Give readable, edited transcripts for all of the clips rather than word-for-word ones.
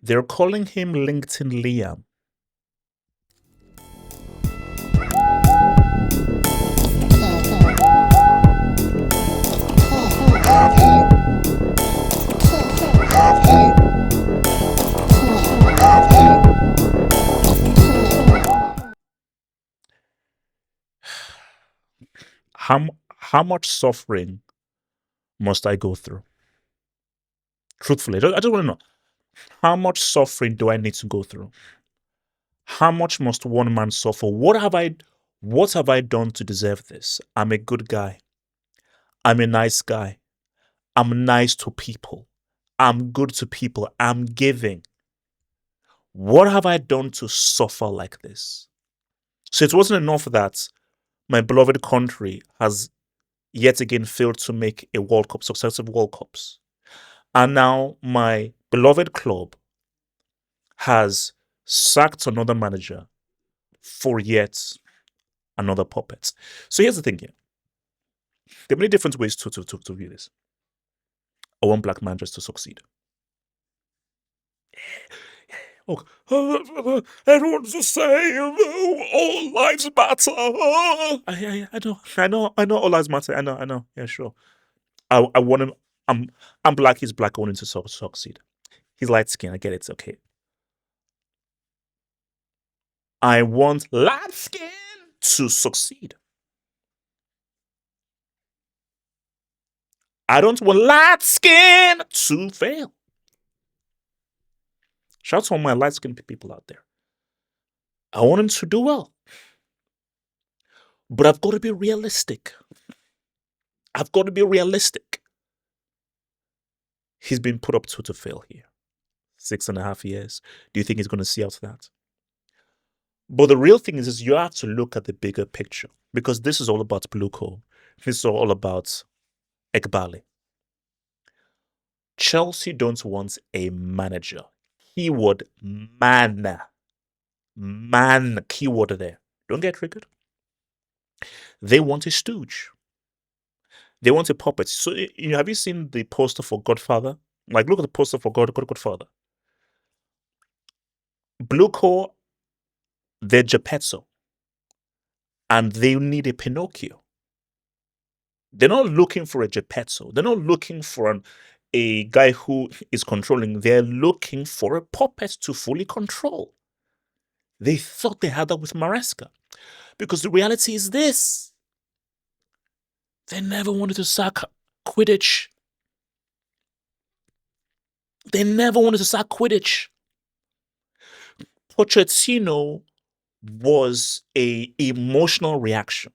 They're calling him LinkedIn Liam. How much suffering must I go through? Truthfully, I just want to know, how much suffering do I need to go through? How much must one man suffer? What have I done to deserve this? I'm a good guy. I'm a nice guy. I'm nice to people. I'm good to people. I'm giving. What have I done to suffer like this? So it wasn't enough that my beloved country has yet again failed to make a World Cup, successive World Cups. And now my beloved club has sacked another manager for yet another puppet. So here's the thing here. There are many different ways to view this. I want black managers to succeed. Oh, everyone's the same. All lives matter. I know. All lives matter. I know. Yeah, sure. I want him. I'm black. He's black. I want him to succeed. He's light skin. I get it. Okay. I want light skin to succeed. I don't want light skin to fail. Shout out to all my light skinned people out there. I want him to do well. But I've got to be realistic. I've got to be realistic. He's been put up to fail here. 6.5 years. Do you think he's going to see out that? But the real thing is you have to look at the bigger picture, because this is all about BlueCo. This is all about Eghbali. Chelsea don't want a manager. Keyword man. Man, keyword there. Don't get triggered. They want a stooge. They want a puppet. So, have you seen the poster for Godfather? Like, look at the poster for Godfather. BlueCo, they're Geppetto. And they need a Pinocchio. They're not looking for a Geppetto. They're not looking for a guy who is controlling. They're looking for a puppet to fully control. They thought they had that with Maresca. Because the reality is this. They never wanted to sack Quidditch. They never wanted to sack Quidditch. Pochettino was an emotional reaction.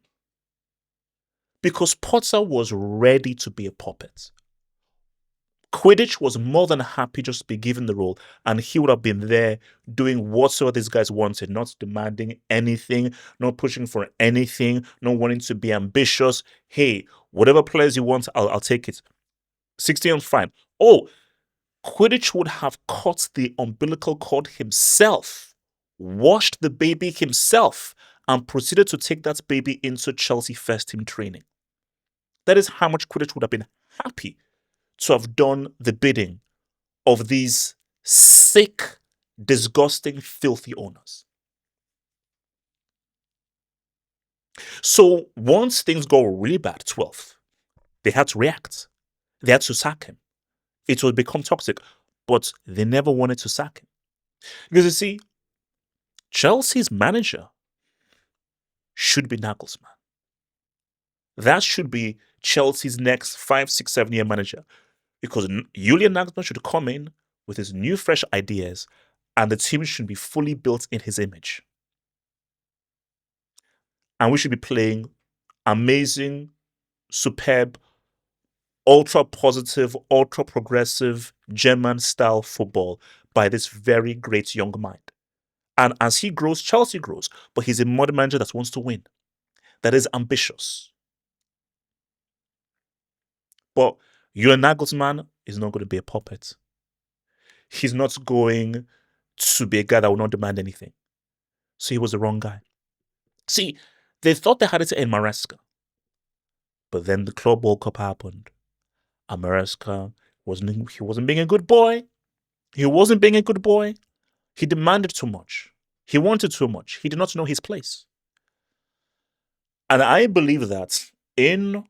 Because Potter was ready to be a puppet. Quidditch was more than happy just to be given the role, and he would have been there doing whatsoever these guys wanted, not demanding anything, not pushing for anything, not wanting to be ambitious. Hey, whatever players you want, I'll take it. 16, fine. Oh, Quidditch would have cut the umbilical cord himself, washed the baby himself, and proceeded to take that baby into Chelsea first team training. That is how much Quidditch would have been happy to have done the bidding of these sick, disgusting, filthy owners. So once things go really bad, 12th, they had to react. They had to sack him. It would become toxic, but they never wanted to sack him. Because you see, Chelsea's manager should be Nagelsmann. That should be Chelsea's next 5, 6, 7-year manager. Because Julian Nagelsmann should come in with his new, fresh ideas, and the team should be fully built in his image. And we should be playing amazing, superb, ultra positive, ultra progressive German style football by this very great young mind. And as he grows, Chelsea grows. But he's a modern manager that wants to win, that is ambitious. But Julian Nagelsmann is not going to be a puppet. He's not going to be a guy that will not demand anything. So he was the wrong guy. See, they thought they had it in Maresca. But then the Club World Cup happened. And Maresca wasn't being a good boy. He wasn't being a good boy. He demanded too much. He wanted too much. He did not know his place. And I believe that in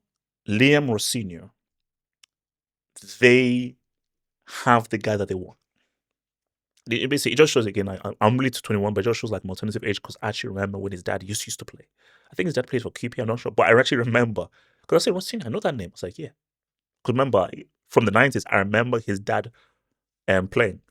Liam Rosenior, they have the guy that they want. Basically, it just shows again. I'm really to 21, but it just shows like my alternative age because I actually remember when his dad used to play. I think his dad plays for QP. I'm not sure, but I actually remember because I said, "What's I know that name." I was like, "Yeah," because remember from the 90s, I remember his dad playing.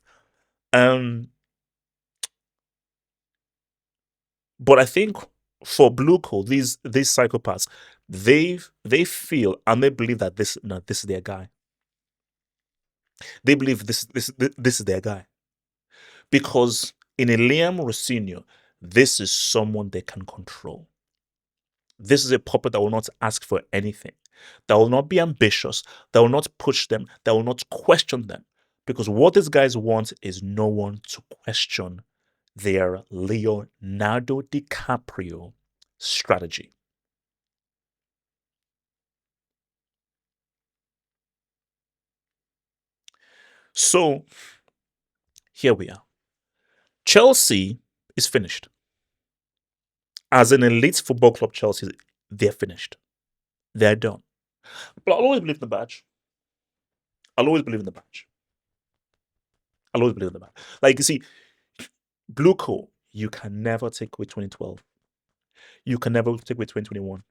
But I think for BlueCo, these psychopaths, they feel and they believe that this is their guy. They believe this is their guy. Because in a Liam Rosenior, this is someone they can control. This is a puppet that will not ask for anything, that will not be ambitious, that will not push them, that will not question them. Because what these guys want is no one to question their Leonardo DiCaprio strategy. So here we are. Chelsea is finished. As an elite football club, Chelsea, they're finished. They're done. But I'll always believe in the badge. I'll always believe in the badge. I'll always believe in the badge. Like you see, BlueCo, you can never take away 2012. You can never take away 2021.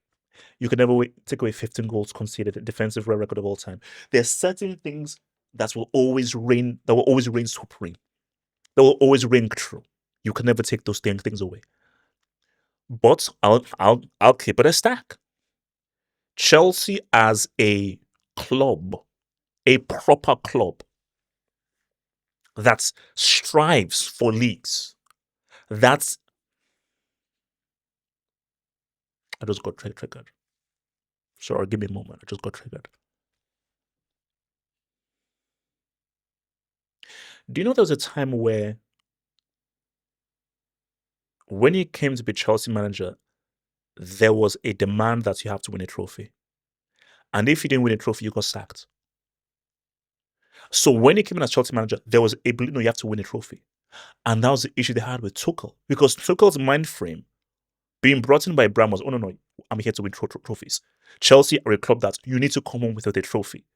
You can never take away 15 goals conceded, defensive record of all time. There are certain things that will always reign supreme. That will always ring true. You can never take those things away. But I'll keep it a stack. Chelsea as a club, a proper club that strives for leagues. That's I just got triggered. Sorry, give me a moment. I just got triggered. Do you know there was a time where when you came to be Chelsea manager, there was a demand that you have to win a trophy. And if you didn't win a trophy, you got sacked. So when he came in as Chelsea manager, there was a belief, no, you have to win a trophy. And that was the issue they had with Tuchel. Because Tuchel's mind frame, being brought in by Bram was, oh no, I'm here to win trophies. Chelsea are a club that you need to come home with a trophy.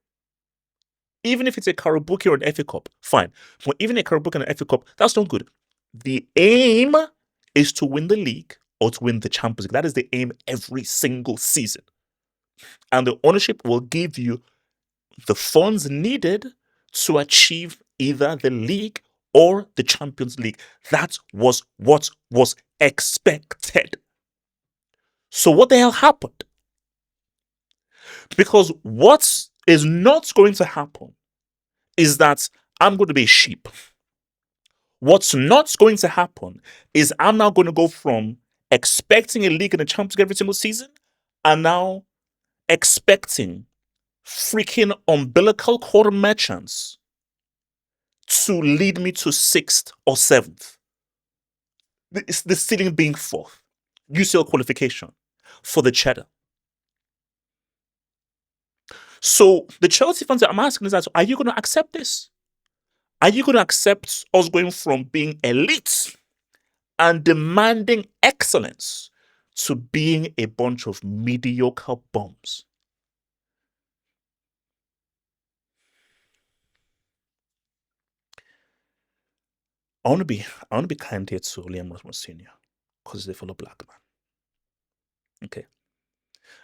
Even if it's a Carabao or an FA Cup, fine. But even a Carabao and an FA Cup, that's not good. The aim is to win the league or to win the Champions League. That is the aim every single season. And the ownership will give you the funds needed to achieve either the league or the Champions League. That was what was expected. So what the hell happened? Because what is not going to happen is that I'm going to be a sheep. What's not going to happen is I'm now going to go from expecting a league and a Champions League every single season and now expecting freaking umbilical cord merchants to lead me to 6th or 7th. The ceiling being 4th. UCL qualification for the cheddar. So the Chelsea fans that I'm asking is that, are you going to accept this? Are you going to accept us going from being elite and demanding excellence to being a bunch of mediocre bums? I want to be kind here to Liam Rosenior because he's a fellow black man. Okay.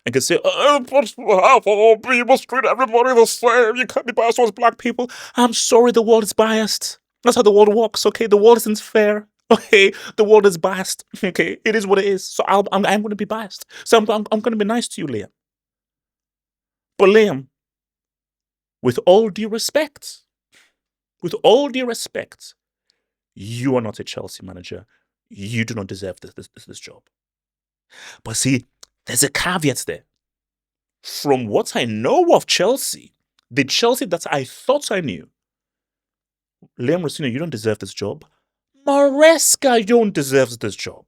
And can say, you must treat everybody the same. You can't be biased towards black people. I'm sorry, the world is biased. That's how the world works, okay? The world isn't fair. Okay, the world is biased. Okay, it is what it is. So I'm going to be biased. So I'm going to be nice to you, Liam. But Liam, with all due respect, you are not a Chelsea manager. You do not deserve this job. But see, there's a caveat there. From what I know of Chelsea, the Chelsea that I thought I knew, Liam Rosenior, you don't deserve this job. Maresca, you don't deserve this job.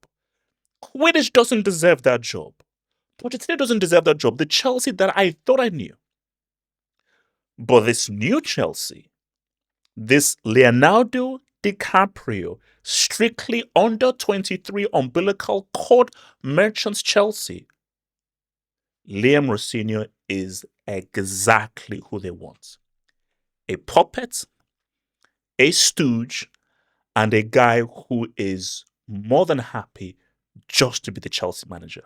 Quidditch doesn't deserve that job. Pochettino doesn't deserve that job. The Chelsea that I thought I knew. But this new Chelsea, This Leonardo DiCaprio, strictly under 23 umbilical cord merchants Chelsea. Liam Rosenior is exactly who they want. A puppet, a stooge, and a guy who is more than happy just to be the Chelsea manager.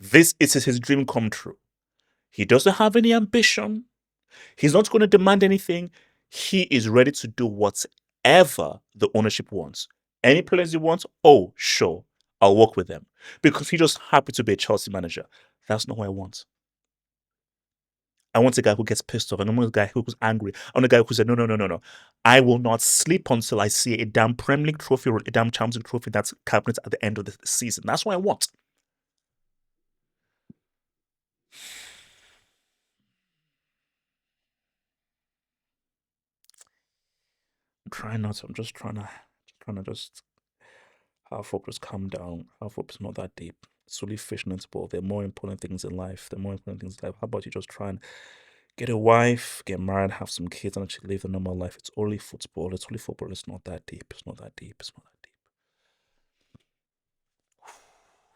This is his dream come true. He doesn't have any ambition. He's not going to demand anything. He is ready to do whatever the ownership wants. Any players he wants, oh, sure, I'll work with them. Because he's just happy to be a Chelsea manager. That's not what I want. I want a guy who gets pissed off. I want a guy who's angry. I want a guy who said, no. I will not sleep until I see a damn Premier League trophy or a damn Champions League trophy that's cabinet at the end of the season. That's what I want. I'm trying not to. I'm just trying to have focus calm down. Have focus not that deep. It's really fishing into ball. There are more important things in life. How about you just try and get a wife, get married, have some kids, and actually live a normal life? It's only football. It's not that deep. It's not that deep.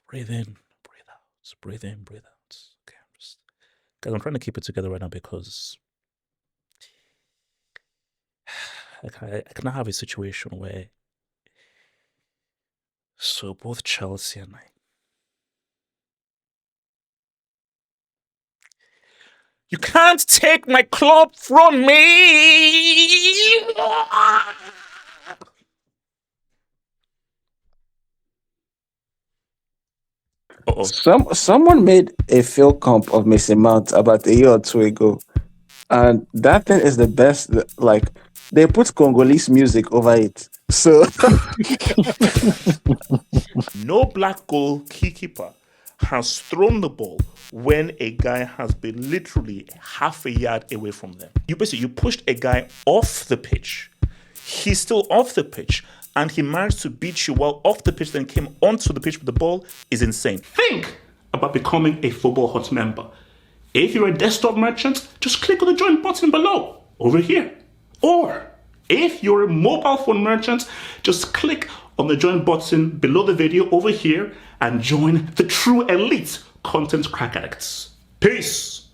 Breathe in, breathe out. Breathe in, breathe out. Okay, guys, I'm trying to keep it together right now because I cannot have a situation where both Chelsea and I. You can't take my club from me. Someone made a film comp of Mason Mount about a year or two ago, and that thing is the best. Like, they put Congolese music over it. So no black goalkeeper has thrown the ball when a guy has been literally half a yard away from them. You pushed a guy off the pitch. He's still off the pitch, and he managed to beat you while off the pitch, then came onto the pitch with the ball. Is insane. Think about becoming a Football Hut member. If you're a desktop merchant, just click on the join button below, over here. Or if you're a mobile phone merchant, just click on the join button below the video over here and join the true elite content crack addicts. Peace.